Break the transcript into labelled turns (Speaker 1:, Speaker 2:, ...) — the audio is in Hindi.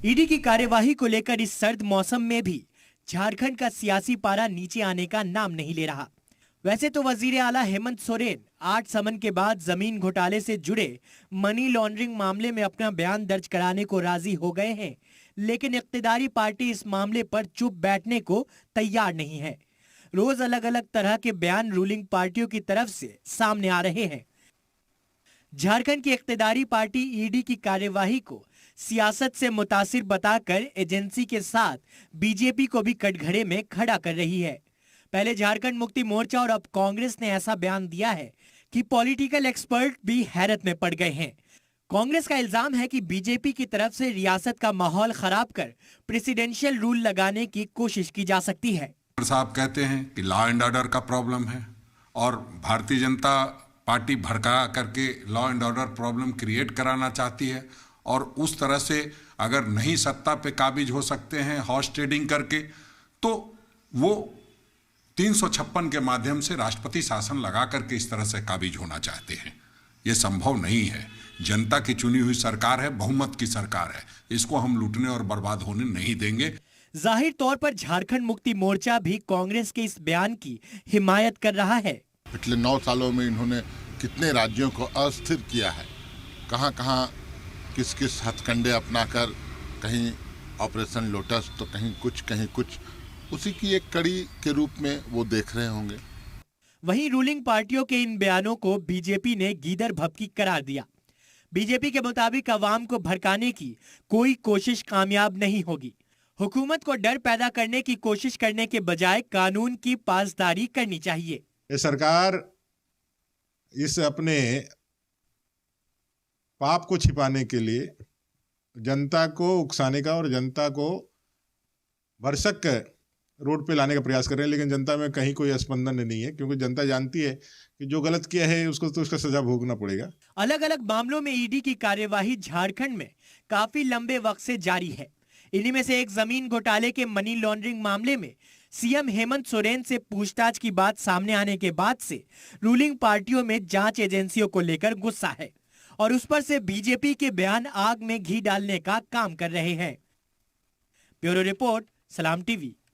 Speaker 1: ईडी की कार्यवाही को लेकर इस सर्द मौसम में भी झारखंड का सियासी पारा नीचे आने का नाम नहीं ले रहा। वैसे तो वजीर आला हेमंत सोरेन 8 समन के बाद जमीन घोटाले से जुड़े मनी लॉन्ड्रिंग मामले में अपना बयान दर्ज कराने को राजी हो गए हैं, लेकिन इख्तिदारी पार्टी इस मामले पर चुप बैठने को तैयार नहीं है। रोज अलग अलग तरह के बयान रूलिंग पार्टियों की तरफ से सामने आ रहे हैं। झारखंड की इख्तिदारी पार्टी ईडी की कार्यवाही को सियासत से मुतासिर बताकर एजेंसी के साथ बीजेपी को भी कटघरे में खड़ा कर रही है। पहले झारखंड मुक्ति मोर्चा और अब कांग्रेस ने ऐसा बयान दिया है कि पॉलिटिकल एक्सपर्ट भी हैरत में पड़ गए हैं। कांग्रेस का इल्जाम है कि बीजेपी की तरफ से रियासत का माहौल खराब कर प्रेसिडेंशियल रूल लगाने की कोशिश की जा सकती है।
Speaker 2: साहब कहते हैं कि लॉ एंड ऑर्डर का प्रॉब्लम है और भारतीय जनता पार्टी भड़का करके law and order problem create कराना चाहती है, और उस तरह से अगर नहीं सत्ता पे काबिज हो सकते हैं हॉर्स ट्रेडिंग करके, तो वो 356 के माध्यम से राष्ट्रपति शासन लगा करके इस तरह से काबिज होना चाहते हैं। ये संभव नहीं है। जनता की चुनी हुई सरकार है, बहुमत की सरकार है, इसको हम लूटने और बर्बाद होने नहीं देंगे।
Speaker 1: जाहिर तौर पर झारखंड मुक्ति मोर्चा भी कांग्रेस के इस बयान की हिमायत कर रहा है।
Speaker 3: पिछले 9 सालों में इन्होंने कितने राज्यों को अस्थिर किया है, कहां-कहां किस हथकंडे अपनाकर, कहीं ऑपरेशन लोटस तो कहीं कुछ, उसी की एक कड़ी के रूप में वो देख रहे होंगे।
Speaker 1: वहीं रूलिंग पार्टियों के इन बयानों को बीजेपी ने गीदड़ भभकी करार दिया। बीजेपी के मुताबिक अवाम को भड़काने की कोई कोशिश कामयाब नहीं होगी। हुकूमत को डर पैदा करने की कोशिश करने के बजाय कानून की पासदारी करनी चाहिए।
Speaker 4: ये सरकार इस अपने पाप को छिपाने के लिए जनता को उकसाने का और जनता को भरसक रोड पे लाने का प्रयास कर रहे हैं, लेकिन जनता में कहीं कोई स्पंदन नहीं है, क्योंकि जनता जानती है कि जो गलत किया है उसको तो उसका सजा भोगना पड़ेगा।
Speaker 1: अलग अलग मामलों में ईडी की कार्यवाही झारखंड में काफी लंबे वक्त से जारी है। इन्हीं में से एक जमीन घोटाले के मनी लॉन्ड्रिंग मामले में सीएम हेमंत सोरेन से पूछताछ की बात सामने आने के बाद से रूलिंग पार्टियों में जांच एजेंसियों को लेकर गुस्सा है और उस पर से बीजेपी के बयान आग में घी डालने का काम कर रहे हैं। ब्यूरो रिपोर्ट, सलाम टीवी।